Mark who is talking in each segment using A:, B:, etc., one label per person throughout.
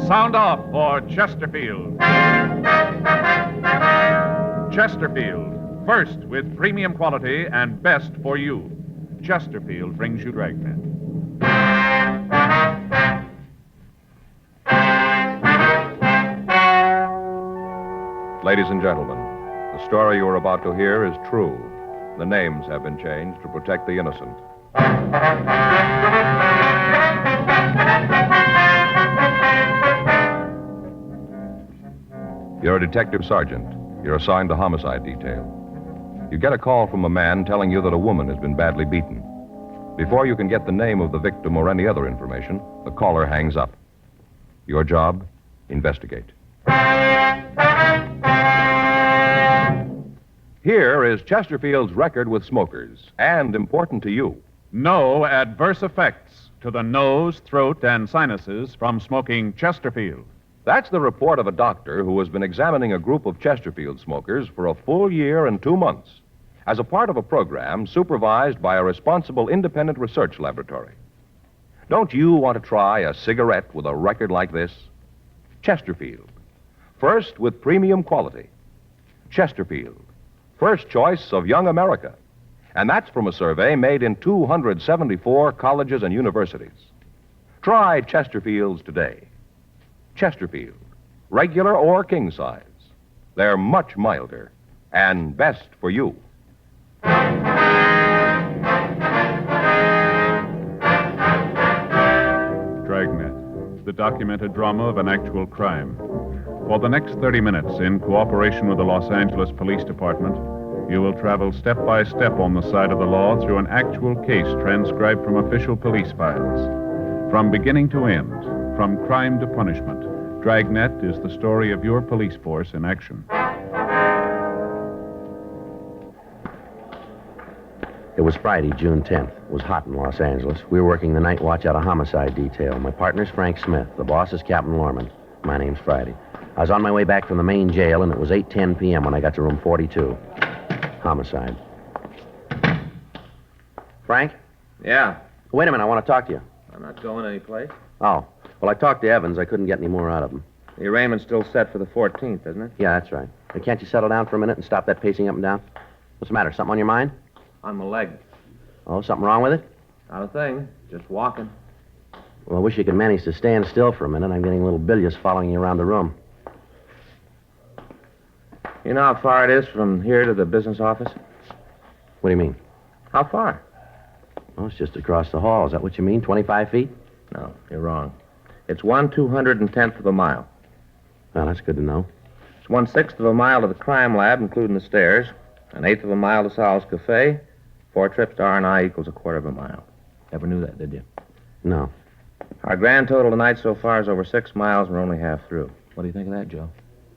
A: Sound off for Chesterfield. Chesterfield, first with premium quality and best for you. Chesterfield brings you Dragnet.
B: Ladies and gentlemen, the story you are about to hear is true. The names have been changed to protect the innocent. You're a detective sergeant. You're assigned to homicide detail. You get a call from a man telling you that a woman has been badly beaten. Before you can get the name of the victim or any other information, the caller hangs up. Your job? Investigate. Here is Chesterfield's record with smokers, and important to you.
A: No adverse effects to the nose, throat, and sinuses from smoking Chesterfield.
B: That's the report of a doctor who has been examining a group of Chesterfield smokers for a full year and 2 months as a part of a program supervised by a responsible independent research laboratory. Don't you want to try a cigarette with a record like this? Chesterfield. First with premium quality. Chesterfield. First choice of young America. And that's from a survey made in 274 colleges and universities. Try Chesterfields today. Chesterfield, regular or king size. They're much milder and best for you.
A: Dragnet, the documented drama of an actual crime. For the next 30 minutes, in cooperation with the Los Angeles Police Department, you will travel step by step on the side of the law through an actual case transcribed from official police files. From beginning to end, from crime to punishment, Dragnet is the story of your police force in action.
C: It was Friday, June 10th. It was hot in Los Angeles. We were working the night watch out of homicide detail. My partner's Frank Smith. The boss is Captain Lorman. My name's Friday. I was on my way back from the main jail, and it was 8:10 p.m. when I got to room 42. Homicide. Frank?
D: Yeah.
C: Wait a minute, I want to talk to you.
D: I'm not going anyplace.
C: Oh. Well, I talked to Evans. I couldn't get any more out of him.
D: The arraignment's still set for the 14th, isn't it?
C: Yeah, that's right. Hey, can't you settle down for a minute and stop that pacing up and down? What's the matter? Something on your mind?
D: On my leg.
C: Oh, something wrong with it?
D: Not a thing. Just walking.
C: Well, I wish you could manage to stand still for a minute. I'm getting a little bilious following you around the room.
D: You know how far it is from here to the business office?
C: What do you mean?
D: How far?
C: Oh, it's just across the hall. Is that what you mean? 25 feet?
D: No, you're wrong. It's 1/210th of a mile.
C: Well, that's good to know.
D: It's 1/6 of a mile to the crime lab, including the stairs. 1/8 of a mile to Sal's Cafe. 4 trips to R&I equals 1/4 of a mile. Never knew that, did you?
C: No.
D: Our grand total tonight so far is over 6 miles, and we're only half through. What do you think of that, Joe?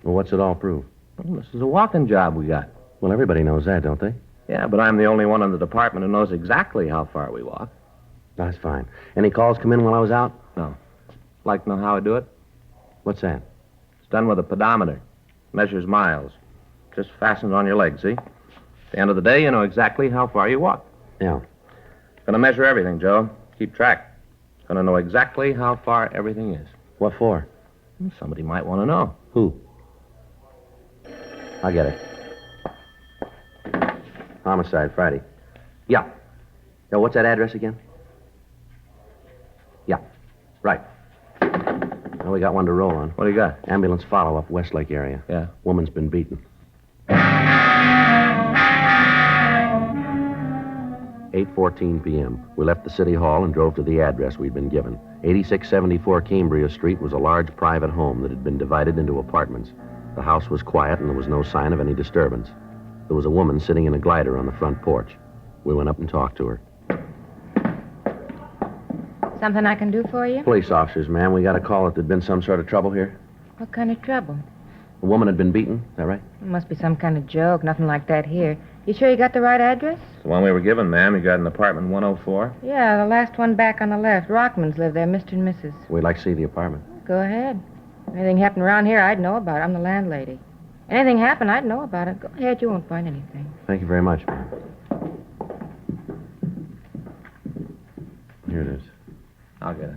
C: Well, what's it all prove?
D: Well, this is a walking job we got.
C: Well, everybody knows that, don't they?
D: Yeah, but I'm the only one in the department who knows exactly how far we walk.
C: That's fine. Any calls come in while I was out?
D: No. Like to know how I do it?
C: What's that?
D: It's done with a pedometer. Measures miles. Just fastens on your leg, see? At the end of the day, you know exactly how far you walk.
C: Yeah.
D: Gonna measure everything, Joe. Keep track. Gonna know exactly how far everything is.
C: What for?
D: Somebody might want to know.
C: Who? I'll get it. Homicide, Friday. Yeah. Now, what's that address again? Yeah. Right. Well, we got one to roll on.
D: What do you got?
C: Ambulance follow-up, Westlake area.
D: Yeah.
C: Woman's been beaten. 8:14 p.m. We left the city hall and drove to the address we'd been given. 8674 Cambria Street was a large private home that had been divided into apartments. The house was quiet and there was no sign of any disturbance. There was a woman sitting in a glider on the front porch. We went up and talked to her.
E: Something I can do for you?
C: Police officers, ma'am. We got a call that there'd been some sort of trouble here.
E: What kind of trouble?
C: A woman had been beaten. Is that right?
E: It must be some kind of joke. Nothing like that here. You sure you got the right address?
D: It's the one we were given, ma'am. You got an apartment 104.
E: Yeah, the last one back on the left. Rockmans live there, Mr. and Mrs.
C: We'd like to see the apartment.
E: Go ahead. Anything happened around here, I'd know about it. I'm the landlady. Anything happened, I'd know about it. Go ahead, you won't find anything.
C: Thank you very much, ma'am. Here it is.
D: I'll get it.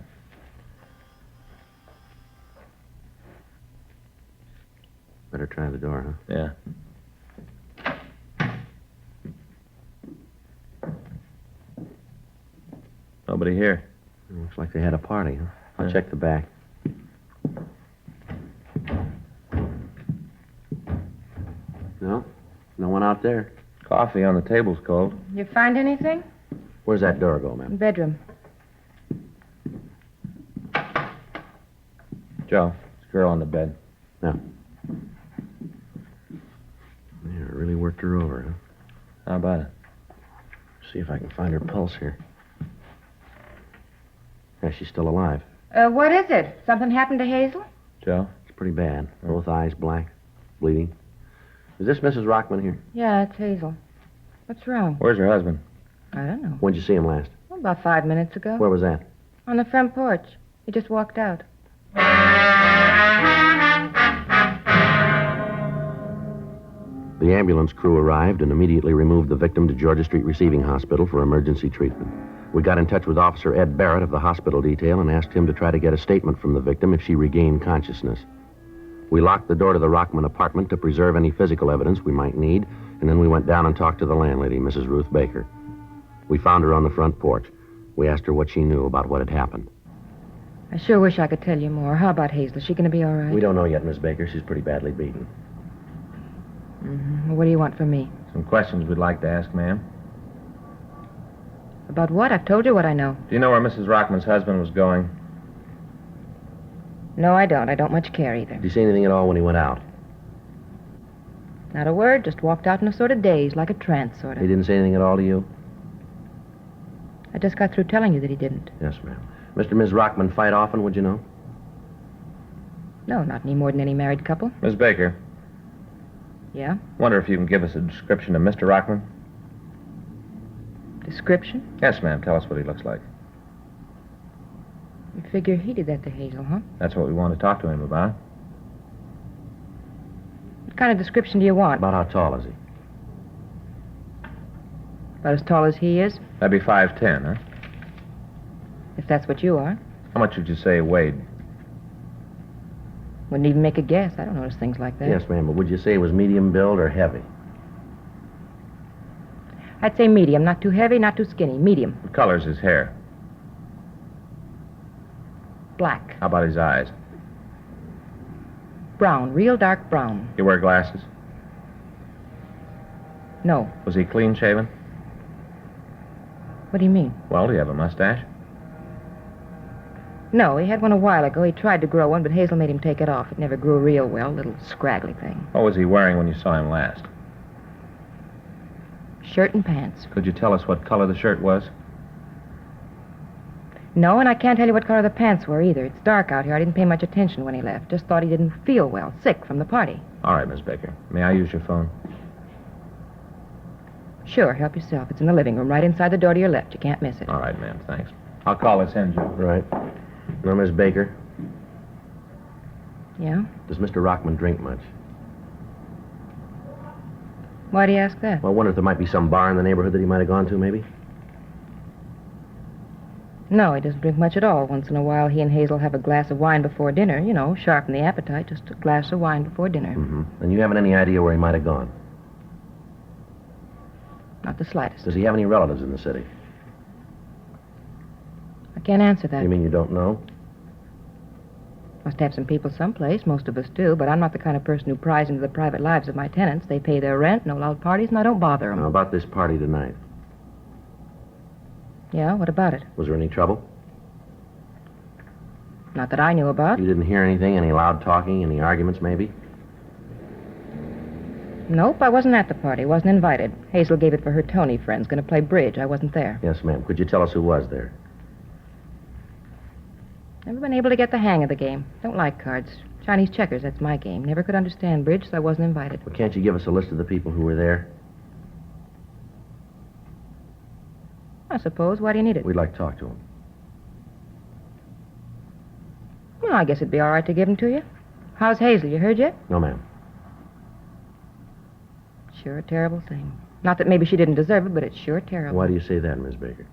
C: Better try the door, huh?
D: Yeah. Nobody here.
C: Looks like they had a party, huh? I'll
D: Yeah.
C: check the back. No? No one out there.
D: Coffee on the table's cold.
E: You find anything?
C: Where's that door go, ma'am?
E: Bedroom.
D: Joe, this girl on the bed.
C: No. Yeah, really worked her over, huh?
D: How about it?
C: See if I can find her pulse here. Yeah, she's still alive.
E: What is it? Something happened to Hazel?
D: Joe?
C: It's pretty bad. Both eyes black, bleeding. Is this Mrs. Rockman here?
E: Yeah, it's Hazel. What's wrong?
D: Where's her husband?
E: I don't know.
C: When'd you see him last?
E: Well, about 5 minutes ago.
C: Where was that?
E: On the front porch. He just walked out.
C: The ambulance crew arrived and immediately removed the victim to Georgia Street Receiving Hospital for emergency treatment. We got in touch with Officer Ed Barrett of the hospital detail and asked him to try to get a statement from the victim if she regained consciousness. We locked the door to the Rockman apartment to preserve any physical evidence we might need, and then we went down and talked to the landlady, Mrs. Ruth Baker. We found her on the front porch. We asked her what she knew about what had happened.
E: I sure wish I could tell you more. How about Hazel? Is she going to be all right?
C: We don't know yet, Miss Baker. She's pretty badly beaten.
E: Mm-hmm. What do you want from me?
D: Some questions we'd like to ask, ma'am.
E: About what? I've told you what I know.
D: Do you know where Mrs. Rockman's husband was going?
E: No, I don't. I don't much care either.
C: Did you see anything at all when he went out?
E: Not a word. Just walked out in a sort of daze, like a trance, sort
C: He
E: of.
C: didn't say anything at all to you?
E: I just got through telling you that he didn't.
C: Yes, ma'am. Mr. and Ms. Rockman fight often, would you know?
E: No, not any more than any married couple.
D: Miss Baker,
E: Yeah?
D: wonder if you can give us a description of Mr. Rockman?
E: Description?
D: Yes, ma'am. Tell us what he looks like.
E: You figure he did that to Hazel, huh?
D: That's what we want to talk to him about.
E: What kind of description do you want?
C: About how tall is he?
E: About as tall as he is,
D: That'd be 5'10", huh?
E: if that's what you are.
D: How much would you say he weighed?
E: Wouldn't even make a guess. I don't notice things like that.
C: Yes, ma'am, but would you say he was medium build or heavy?
E: I'd say medium. Not too heavy, not too skinny. Medium.
D: What color's his hair?
E: Black.
D: How about his eyes?
E: Brown. Real dark brown.
D: You wear glasses?
E: No.
D: Was he clean shaven?
E: What do you mean?
D: Well, do you have a mustache?
E: No, he had one a while ago. He tried to grow one, but Hazel made him take it off. It never grew real well. Little scraggly thing.
D: What was he wearing when you saw him last?
E: Shirt and pants.
D: Could you tell us what color the shirt was?
E: No, and I can't tell you what color the pants were either. It's dark out here. I didn't pay much attention when he left. Just thought he didn't feel well. Sick from the party.
D: All right, Miss Baker. May I use your phone?
E: Sure, help yourself. It's in the living room, right inside the door to your left. You can't miss it.
D: All right, ma'am. Thanks. I'll call this in, Joe.
C: Right. Now, Miss Baker,
E: Yeah?
C: does Mr. Rockman drink much?
E: Why do you ask that?
C: Well, I wonder if there might be some bar in the neighborhood that he might have gone to, maybe?
E: No, he doesn't drink much at all. Once in a while, he and Hazel have a glass of wine before dinner. You know, sharpen the appetite. Just a glass of wine before dinner.
C: Mm-hmm. And you haven't any idea where he might have gone?
E: Not the slightest.
C: Does he have any relatives in the city?
E: I can't answer that.
C: You mean you don't know?
E: Must have some people someplace. Most of us do. But I'm not the kind of person who pries into the private lives of my tenants. They pay their rent, no loud parties, and I don't bother them.
C: Now, about this party tonight.
E: Yeah, what about it?
C: Was there any trouble?
E: Not that I knew about.
C: You didn't hear anything? Any loud talking? Any arguments, maybe?
E: Nope, I wasn't at the party. Wasn't invited. Hazel gave it for her Tony friends. Going to play bridge. I wasn't there.
C: Yes, ma'am. Could you tell us who was there?
E: Never been able to get the hang of the game. Don't like cards. Chinese checkers, that's my game. Never could understand bridge, so I wasn't invited.
C: Well, can't you give us a list of the people who were there?
E: I suppose. Why do you need it?
C: We'd like to talk to them.
E: Well, I guess it'd be all right to give them to you. How's Hazel? You heard yet?
C: No, ma'am.
E: Sure a terrible thing. Not that maybe she didn't deserve it, but it's sure terrible.
C: Why do you say that, Miss Baker?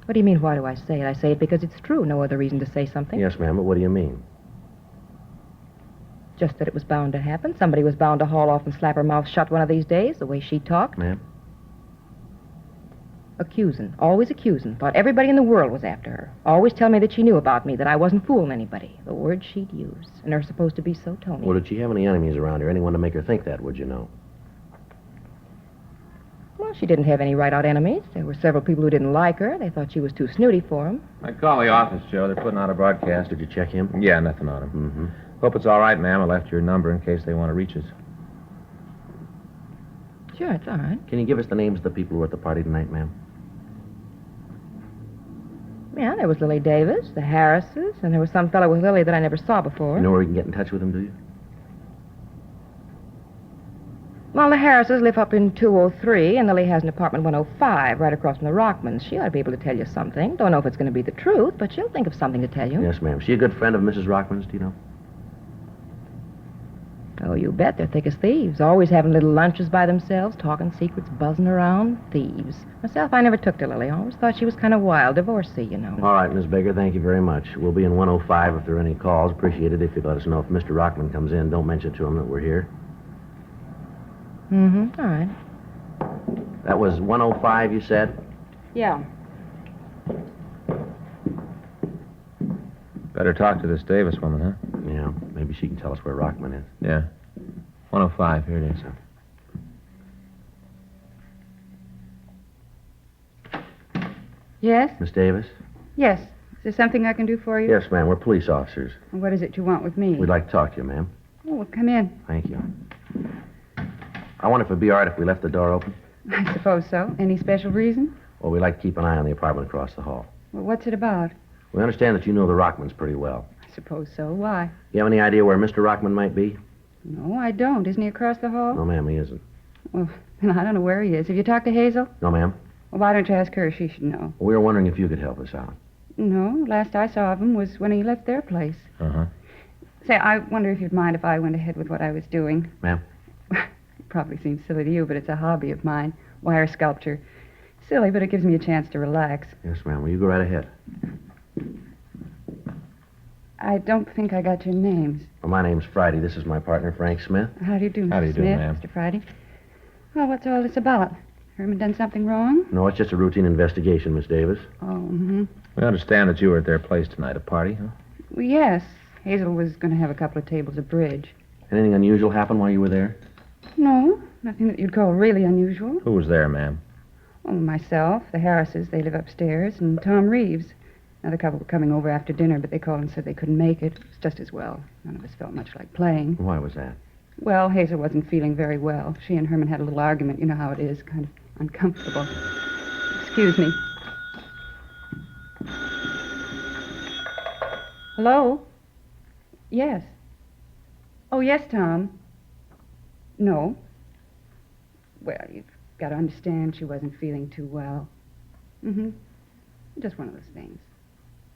E: What do you mean, why do I say it? I say it because it's true. No other reason to say something.
C: Yes, ma'am, but what do you mean?
E: Just that it was bound to happen. Somebody was bound to haul off and slap her mouth shut one of these days, the way she talked.
C: Ma'am?
E: Accusing. Always accusing. Thought everybody in the world was after her. Always tell me that she knew about me, that I wasn't fooling anybody. The words she'd use. And they're supposed to be so Tony.
C: Well, did she have any enemies around her? Anyone to make her think that, would you know?
E: Well, she didn't have any right-out enemies. There were several people who didn't like her. They thought she was too snooty for them.
D: I call the office, Joe. They're putting out a broadcast.
C: Did you check him?
D: Yeah, nothing on him.
C: Mm-hmm.
D: Hope it's all right, ma'am. I left your number in case they want to reach us.
E: Sure, it's all right.
C: Can you give us the names of the people who were at the party tonight, ma'am?
E: Yeah, there was Lily Davis, the Harrises, and there was some fellow with Lily that I never saw before.
C: You know where we can get in touch with him, do you?
E: Well, the Harrises live up in 203, and Lily has an apartment 105 right across from the Rockmans. She ought to be able to tell you something. Don't know if it's going to be the truth, but she'll think of something to tell you.
C: Yes, ma'am. She a good friend of Mrs. Rockman's, do you know?
E: Oh, you bet. They're thick as thieves. Always having little lunches by themselves, talking secrets, buzzing around. Thieves. Myself, I never took to Lily. I always thought she was kind of wild. Divorcee, you know.
C: All right, Miss Baker, thank you very much. We'll be in 105 if there are any calls. Appreciate it if you'd let us know if Mr. Rockman comes in. Don't mention to him that we're here.
E: Mm-hmm. All right.
C: That was 105, you said?
E: Yeah.
D: Better talk to this Davis woman, huh?
C: Yeah, maybe she can tell us where Rockman is.
D: Yeah. 105, here it is.
F: Yes?
C: Miss Davis?
F: Yes. Is there something I can do for you?
C: Yes, ma'am. We're police officers.
F: What is it you want with me?
C: We'd like to talk to you, ma'am.
F: Oh, well, come in.
C: Thank you. I wonder if it'd be all right if we left the door open.
F: I suppose so. Any special reason?
C: Well, we'd like to keep an eye on the apartment across the hall.
F: Well, what's it about?
C: We understand that you know the Rockmans pretty well.
F: I suppose so. Why?
C: You have any idea where Mr. Rockman might be?
F: No, I don't. Isn't he across the hall?
C: No, ma'am, he isn't.
F: Well, then I don't know where he is. Have you talked to Hazel?
C: No, ma'am.
F: Well, why don't you ask her? She should know.
C: We were wondering if you could help us out.
F: No, last I saw of him was when he left their place.
D: Uh-huh.
F: Say, I wonder if you'd mind if I went ahead with what I was doing.
C: Ma'am?
F: Probably seems silly to you, but it's a hobby of mine. Wire sculpture. Silly, but it gives me a chance to relax.
C: Yes, ma'am. Will you go right ahead?
F: I don't think I got your names.
C: Well, my name's Friday. This is my partner, Frank Smith.
F: How do you do, Mr.
D: How do you do,
F: Smith,
D: ma'am?
F: Mr. Friday? Well, what's all this about? Herman done something wrong?
C: No, it's just a routine investigation, Miss Davis.
F: Oh, mm-hmm.
D: We understand that you were at their place tonight, a party, huh?
F: Well, yes. Hazel was going to have a couple of tables of bridge.
C: Anything unusual happen while you were there?
F: No, nothing that you'd call really unusual.
D: Who was there, ma'am?
F: Oh, myself, the Harrises, they live upstairs, and Tom Reeves. Another couple were coming over after dinner, but they called and said they couldn't make it. It was just as well. None of us felt much like playing.
C: Why was that?
F: Well, Hazel wasn't feeling very well. She and Herman had a little argument. You know how it is, kind of uncomfortable. Excuse me. Hello? Yes. Oh, yes, Tom. No. Well, you've got to understand she wasn't feeling too well. Mm-hmm. Just one of those things.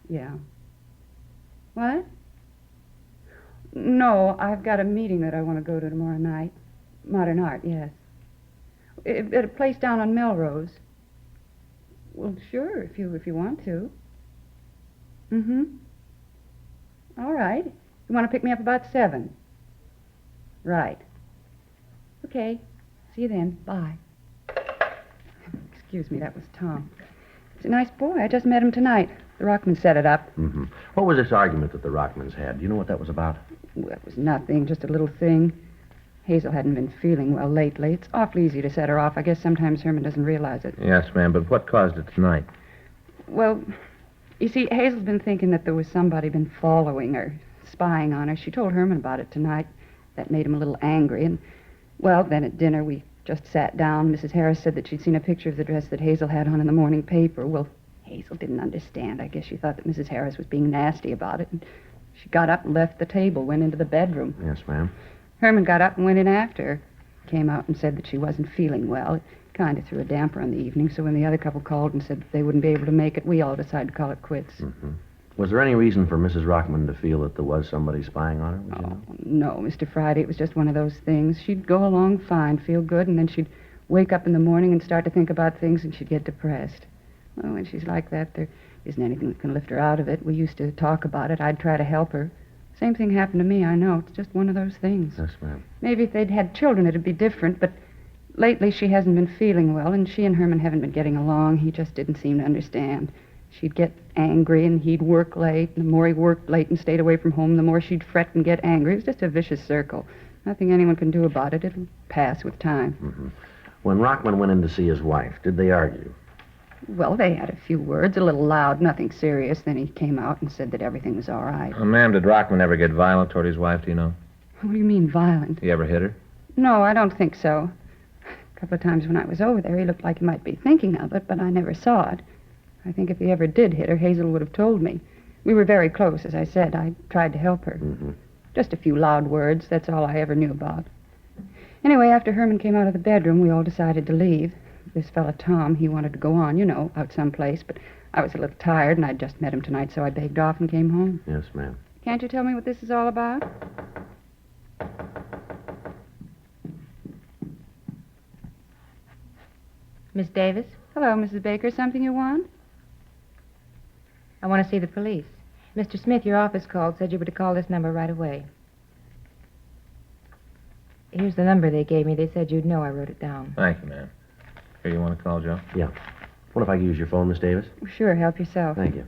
F: Yeah. What? No, I've got a meeting that I want to go to tomorrow night. Modern art, yes. At a place down on Melrose. Well, sure, if you want to. Mm-hmm. All right. You want to pick me up about 7? Right. Okay. See you then. Bye. Excuse me, that was Tom. He's a nice boy. I just met him tonight. The Rockmans set it up.
C: Mm-hmm. What was this argument that the Rockmans had? Do you know what that was about?
F: Well, it was nothing, just a little thing. Hazel hadn't been feeling well lately. It's awfully easy to set her off. I guess sometimes Herman doesn't realize it.
D: Yes, ma'am, but what caused it tonight?
F: Well, you see, Hazel's been thinking that there was somebody been following her, spying on her. She told Herman about it tonight. That made him a little angry. And, well, then at dinner we just sat down. Mrs. Harris said that she'd seen a picture of the dress that Hazel had on in the morning paper. Well, Hazel didn't understand. I guess she thought that Mrs. Harris was being nasty about it. And she got up and left the table, went into the bedroom.
C: Yes, ma'am.
F: Herman got up and went in after her. Came out and said that she wasn't feeling well. It kind of threw a damper on the evening, so when the other couple called and said that they wouldn't be able to make it, we all decided to call it quits.
C: Mm-hmm. Was there any reason for Mrs. Rockman to feel that there was somebody spying on her? Would you know?
F: No, Mr. Friday. It was just one of those things. She'd go along fine, feel good, and then she'd wake up in the morning and start to think about things, and she'd get depressed. Well, when she's like that, there isn't anything that can lift her out of it. We used to talk about it. I'd try to help her. Same thing happened to me, I know. It's just one of those things.
C: Yes, ma'am.
F: Maybe if they'd had children, it'd be different, but lately she hasn't been feeling well, and she and Herman haven't been getting along. He just didn't seem to understand. She'd get angry, and he'd work late, and the more he worked late and stayed away from home, the more she'd fret and get angry. It was just a vicious circle. Nothing anyone can do about it. It'll pass with time.
C: Mm-hmm. When Rockman went in to see his wife, did they argue?
F: Well, they had a few words, a little loud, nothing serious. Then he came out and said that everything was all right.
D: Ma'am, did Rockman ever get violent toward his wife, do you know?
F: What do you mean, violent?
D: He ever hit her?
F: No, I don't think so. A couple of times when I was over there, he looked like he might be thinking of it, but I never saw it. I think if he ever did hit her, Hazel would have told me. We were very close, as I said. I tried to help her.
C: Mm-hmm.
F: Just a few loud words. That's all I ever knew about. Anyway, after Herman came out of the bedroom, we all decided to leave. This fella, Tom, he wanted to go on, out someplace, but I was a little tired, and I'd just met him tonight, so I begged off and came home.
C: Yes, ma'am.
F: Can't you tell me what this is all about?
E: Miss Davis,
F: Hello, Mrs. Baker. Something you want?
E: I want to see the police. Mr. Smith, your office called, said you were to call this number right away. Here's the number they gave me. They said you'd know. I wrote it down.
D: Thank you, ma'am. Here, you want to call, Joe?
C: Yeah. What if I use your phone, Miss Davis?
F: Sure, help yourself.
C: Thank you.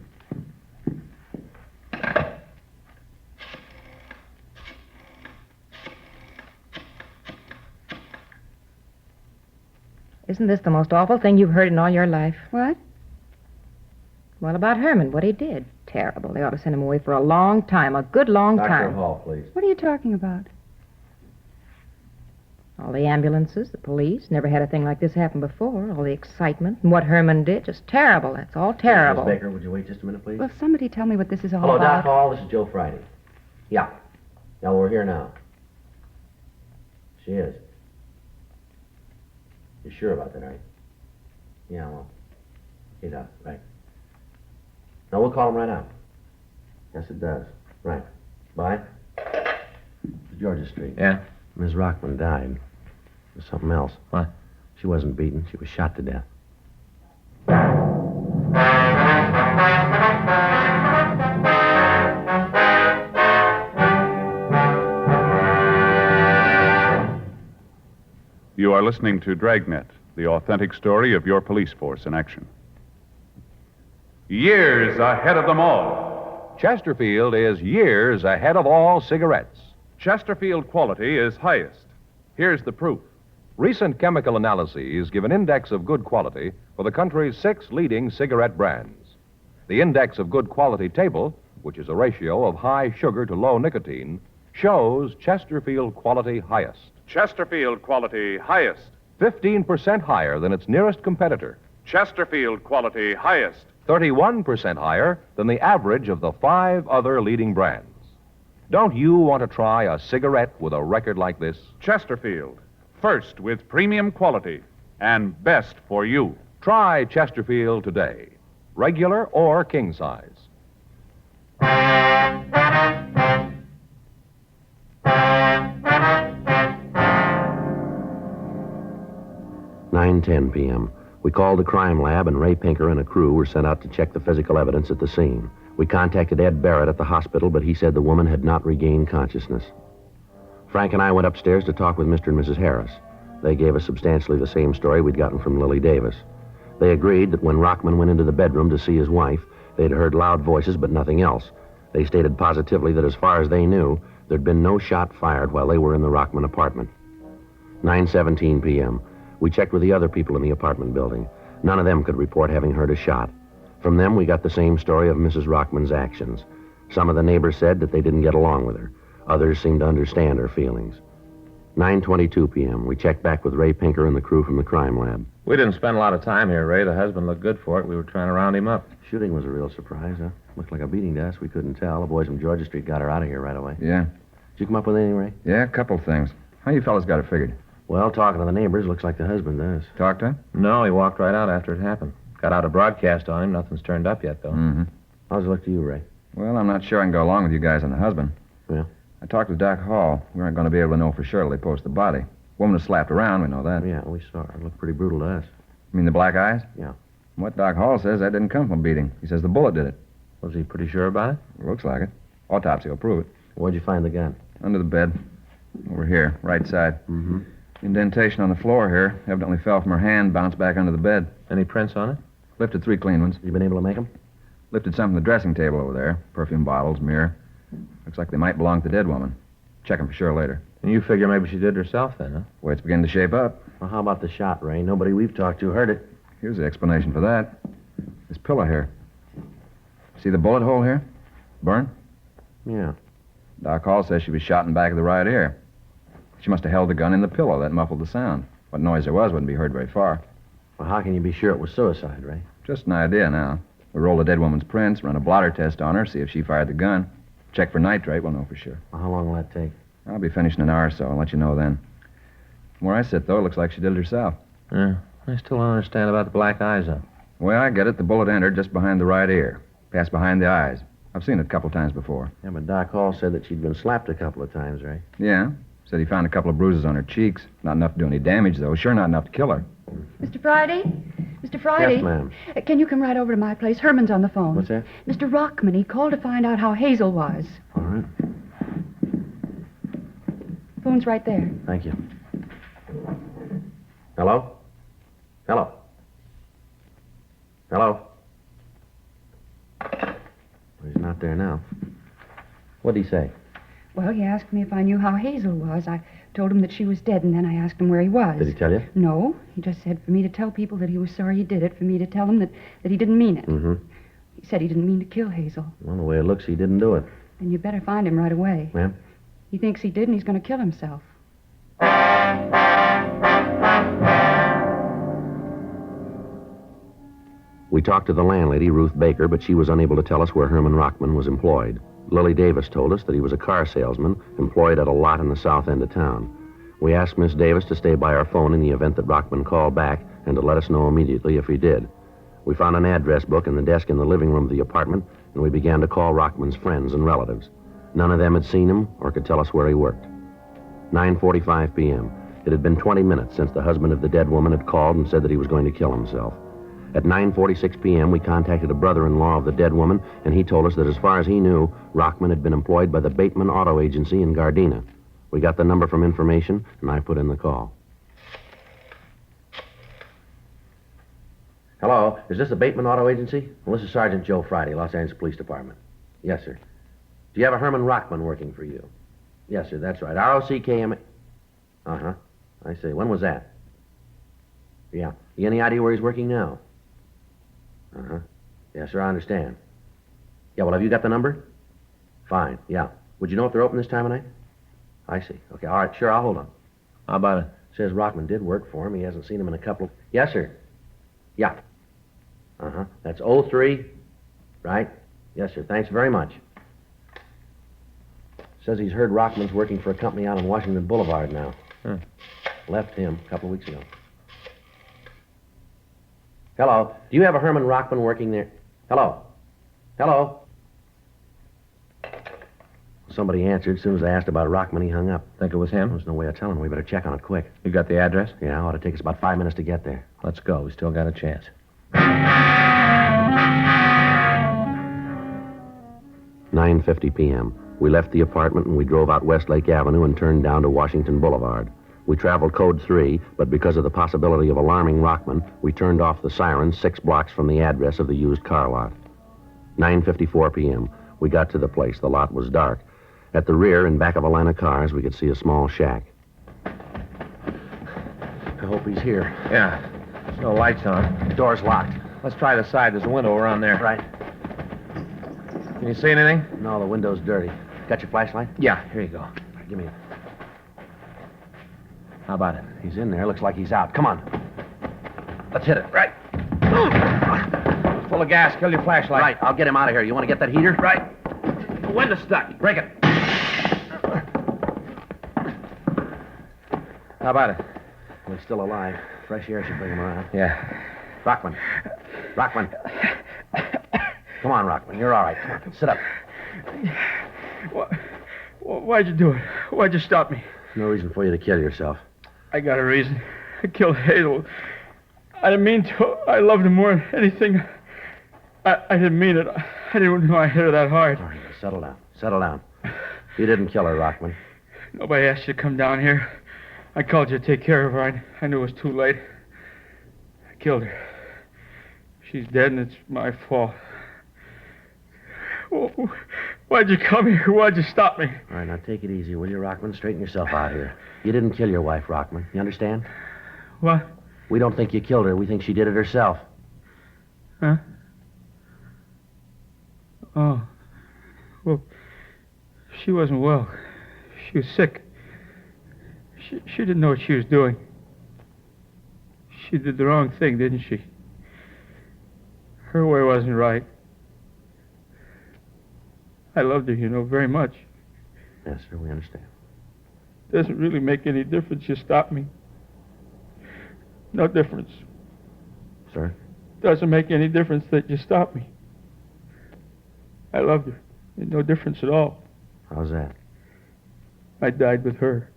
E: Isn't this the most awful thing you've heard in all your life?
F: What?
E: Well, about Herman, what he did. Terrible. They ought to send him away for a long time, a good long
C: Dr.
E: time.
C: Hall, please.
F: What are you talking about?
E: All the ambulances, the police, never had a thing like this happen before. All the excitement and what Herman did, just terrible. That's all terrible.
C: Miss Baker, would you wait just a minute, please?
F: Well, somebody tell me what this is all
C: Hello,
F: about.
C: Doc Hall. This is Joe Friday. Yeah. Yeah, we're here now. She is. You're sure about that, are you? Yeah, well. Okay, Doc. Right. No, we'll call him right out. Yes, it does. Right. Bye. Georgia Street.
D: Yeah?
C: Ms. Rockman died. There's something else.
D: What?
C: She wasn't beaten. She was shot to death.
A: You are listening to Dragnet, the authentic story of your police force in action. Years ahead of them all.
B: Chesterfield is years ahead of all cigarettes.
A: Chesterfield quality is highest. Here's the proof.
B: Recent chemical analyses give an index of good quality for the country's 6 leading cigarette brands. The index of good quality table, which is a ratio of high sugar to low nicotine, shows Chesterfield quality highest.
A: Chesterfield quality highest.
B: 15% higher than its nearest competitor.
A: Chesterfield quality highest.
B: 31% higher than the average of the 5 other leading brands. Don't you want to try a cigarette with a record like this?
A: Chesterfield, first with premium quality and best for you.
B: Try Chesterfield today, regular or king size.
C: 9:10 p.m. We called the crime lab, and Ray Pinker and a crew were sent out to check the physical evidence at the scene. We contacted Ed Barrett at the hospital, but he said the woman had not regained consciousness. Frank and I went upstairs to talk with Mr. and Mrs. Harris. They gave us substantially the same story we'd gotten from Lily Davis. They agreed that when Rockman went into the bedroom to see his wife, they'd heard loud voices but nothing else. They stated positively that as far as they knew, there'd been no shot fired while they were in the Rockman apartment. 9:17 p.m. We checked with the other people in the apartment building. None of them could report having heard a shot. From them, we got the same story of Mrs. Rockman's actions. Some of the neighbors said that they didn't get along with her. Others seemed to understand her feelings. 9:22 p.m. We checked back with Ray Pinker and the crew from the crime lab.
D: We didn't spend a lot of time here, Ray. The husband looked good for it. We were trying to round him up.
C: Shooting was a real surprise, huh? Looked like a beating to us. We couldn't tell. The boys from Georgia Street got her out of here right away.
G: Yeah.
C: Did you come up with anything, Ray?
G: Yeah, a couple things. How you fellas got it figured?
C: Well, talking to the neighbors, looks like the husband does.
G: Talked to him?
D: No, he walked right out after it happened. Got out a broadcast on him. Nothing's turned up yet, though.
G: Mm-hmm.
C: How's it look to you, Ray?
G: Well, I'm not sure I can go along with you guys on the husband.
C: Yeah?
G: I talked with Doc Hall. We aren't going to be able to know for sure till they post the body. Woman was slapped around, we know that.
C: Yeah, we saw her. It looked pretty brutal to us.
G: You mean the black eyes?
C: Yeah.
G: What Doc Hall says, that didn't come from beating. He says the bullet did it.
D: Was he pretty sure about it?
G: Looks like it. Autopsy will prove it.
C: Where'd you find the gun?
G: Under the bed. Over here, right side.
C: Mm-hmm.
G: Indentation on the floor here. Evidently fell from her hand, bounced back under the bed.
D: Any prints on it?
G: Lifted 3 clean ones.
C: You been able to make them?
G: Lifted some from the dressing table over there. Perfume bottles, mirror. Looks like they might belong to the dead woman. Check them for sure later.
D: And you figure maybe she did it herself then, huh?
G: Way it's beginning to shape up.
C: Well, how about the shot, Ray? Nobody we've talked to heard it.
G: Here's the explanation for that. This pillow here. See the bullet hole here? Burn?
C: Yeah.
G: Doc Hall says she was shot in the back of the right ear. She must have held the gun in the pillow. That muffled the sound. What noise there was wouldn't be heard very far.
C: Well, how can you be sure it was suicide, Ray?
G: Just an idea now. We'll roll the dead woman's prints, run a blotter test on her, see if she fired the gun. Check for nitrate, we'll know for sure.
C: Well, how long will that take?
G: I'll be finished in an hour or so. I'll let you know then. From where I sit, though, it looks like she did it herself.
D: Yeah. I still don't understand about the black eyes, though.
G: The way I get it, the bullet entered just behind the right ear. Passed behind the eyes. I've seen it a couple times before.
C: Yeah, but Doc Hall said that she'd been slapped a couple of times, Ray.
G: Yeah? Said he found a couple of bruises on her cheeks. Not enough to do any damage, though. Sure not enough to kill her.
F: Mr. Friday? Mr. Friday?
C: Yes, ma'am.
F: Can you come right over to my place? Herman's on the phone.
C: What's that?
F: Mr. Rockman, he called to find out how Hazel was.
C: All right.
F: Phone's right there.
C: Thank you. Hello? Hello? Hello? Well, he's not there now. What'd he say?
F: Well, he asked me if I knew how Hazel was. I told him that she was dead, and then I asked him where he was.
C: Did he tell you?
F: No. He just said for me to tell people that he was sorry he did it, for me to tell them that he didn't mean it.
C: Mm-hmm.
F: He said he didn't mean to kill Hazel.
C: Well, the way it looks, he didn't do it.
F: Then you better find him right away.
C: Ma'am?
F: He thinks he did, and he's going to kill himself.
C: We talked to the landlady, Ruth Baker, but she was unable to tell us where Herman Rockman was employed. Lily Davis told us that he was a car salesman employed at a lot in the south end of town. We asked Miss Davis to stay by our phone in the event that Rockman called back and to let us know immediately if he did. We found an address book in the desk in the living room of the apartment, and we began to call Rockman's friends and relatives. None of them had seen him or could tell us where he worked. 9:45 p.m. It had been 20 minutes since the husband of the dead woman had called and said that he was going to kill himself. At 9:46 p.m., we contacted a brother-in-law of the dead woman, and he told us that as far as he knew, Rockman had been employed by the Bateman Auto Agency in Gardena. We got the number from information, and I put in the call. Hello, is this the Bateman Auto Agency? Well, this is Sergeant Joe Friday, Los Angeles Police Department. Yes, sir. Do you have a Herman Rockman working for you? Yes, sir, that's right. R-O-C-K-M... Uh-huh. I see. When was that? Yeah. You any idea where he's working now? Uh-huh. Yes, sir, I understand. Yeah, well, have you got the number? Fine, yeah. Would you know if they're open this time of night? I see. Okay, all right, sure, I'll hold on.
D: How about it?
C: Says Rockman did work for him. He hasn't seen him in a couple... Yes, sir. Yeah. Uh-huh. That's 03, right? Yes, sir. Thanks very much. Says he's heard Rockman's working for a company out on Washington Boulevard now.
D: Huh.
C: Left him a couple of weeks ago. Hello. Do you have a Herman Rockman working there? Hello. Hello. Somebody answered. As soon as I asked about Rockman, he hung up.
D: Think it was him?
C: There's no way of telling. We better check on it quick.
D: You got the address?
C: Yeah, it ought to take us about 5 minutes to get there.
D: Let's go. We still got a chance.
C: 9:50 p.m. We left the apartment and we drove out Westlake Avenue and turned down to Washington Boulevard. We traveled code 3, but because of the possibility of alarming Rockman, we turned off the sirens 6 blocks from the address of the used car lot. 9:54 p.m. We got to the place. The lot was dark. At the rear, in back of a line of cars, we could see a small shack. I hope he's here.
D: Yeah. There's no lights on.
C: The door's locked.
D: Let's try the side. There's a window around there.
C: Right.
D: Can you see anything?
C: No, the window's dirty. Got your flashlight?
D: Yeah, here you go.
C: Give me it.
D: How about it?
C: He's in there. Looks like he's out. Come on. Let's hit it.
D: Right. Full of gas. Kill your flashlight.
C: Right. I'll get him out of here. You want to get that heater?
D: Right. The window's stuck.
C: Break it.
D: How about it?
C: We're still alive. Fresh air should bring him around.
D: Yeah.
C: Rockman. Rockman. Come on, Rockman. You're all right. Come on. Sit up.
H: Why'd you do it? Why'd you stop me?
C: No reason for you to kill yourself.
H: I got a reason. I killed Hazel. I didn't mean to. I loved her more than anything. I didn't mean it. I didn't know I hit her that hard.
C: All right, settle down. Settle down. You didn't kill her, Rockman.
H: Nobody asked you to come down here. I called you to take care of her. I knew it was too late. I killed her. She's dead, and it's my fault. Why'd you come here? Why'd you stop me?
C: All right, now take it easy, will you, Rockman? Straighten yourself out here. You didn't kill your wife, Rockman. You understand?
H: What?
C: We don't think you killed her. We think she did it herself.
H: Huh? Oh. Well, she wasn't well. She was sick. She didn't know what she was doing. She did the wrong thing, didn't she? Her way wasn't right. I loved her, very much.
C: Yes, sir, we understand.
H: Doesn't really make any difference you stop me. No difference.
C: Sir?
H: Doesn't make any difference that you stop me. I loved her. Made no difference at all.
C: How's that?
H: I died with her.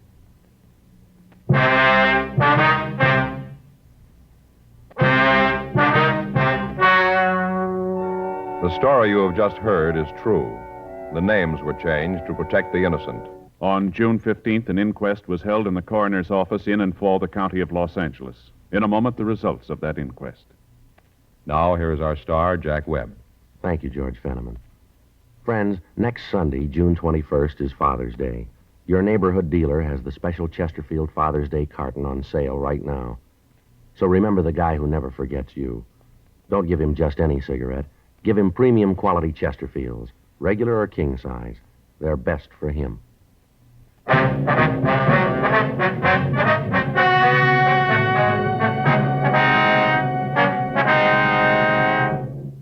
B: The story you have just heard is true. The names were changed to protect the innocent.
A: On June 15th, an inquest was held in the coroner's office in and for the county of Los Angeles. In a moment, the results of that inquest.
B: Now, here is our star, Jack Webb.
C: Thank you, George Fenneman. Friends, next Sunday, June 21st, is Father's Day. Your neighborhood dealer has the special Chesterfield Father's Day carton on sale right now. So remember the guy who never forgets you. Don't give him just any cigarette. Give him premium quality Chesterfields, regular or king size. They're best for him.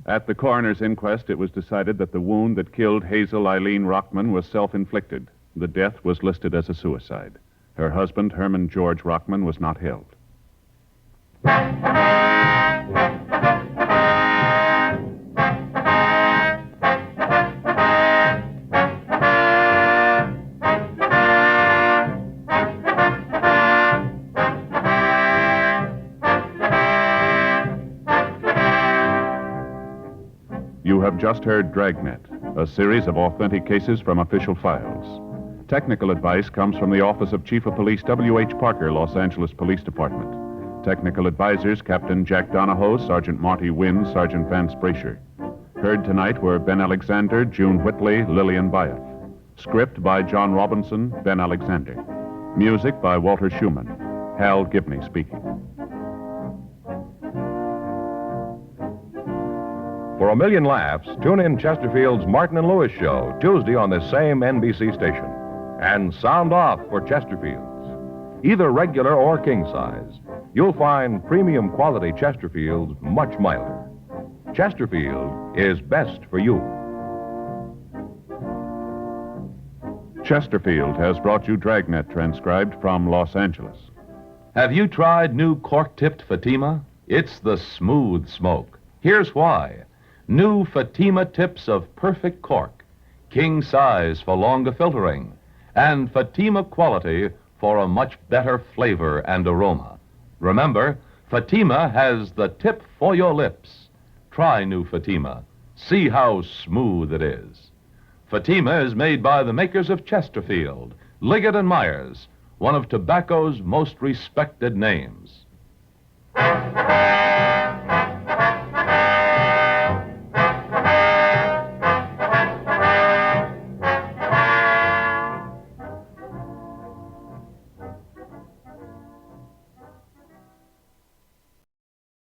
A: At the coroner's inquest, it was decided that the wound that killed Hazel Eileen Rockman was self-inflicted. The death was listed as a suicide. Her husband, Herman George Rockman, was not held. You have just heard Dragnet, a series of authentic cases from official files. Technical advice comes from the Office of Chief of Police W.H. Parker, Los Angeles Police Department. Technical advisors Captain Jack Donahoe, Sergeant Marty Wynn, Sergeant Vance Brasher. Heard tonight were Ben Alexander, June Whitley, Lillian Byatt. Script by John Robinson, Ben Alexander. Music by Walter Schumann. Hal Gibney speaking.
B: For a million laughs, tune in Chesterfield's Martin and Lewis show, Tuesday on this same NBC station. And sound off for Chesterfields. Either regular or king size, you'll find premium quality Chesterfields much milder. Chesterfield is best for you.
A: Chesterfield has brought you Dragnet, transcribed from Los Angeles.
I: Have you tried new cork-tipped Fatima? It's the smooth smoke. Here's why. New Fatima tips of perfect cork, king size for longer filtering, and Fatima quality for a much better flavor and aroma. Remember, Fatima has the tip for your lips. Try new Fatima. See how smooth it is. Fatima is made by the makers of Chesterfield, Liggett and Myers, one of tobacco's most respected names.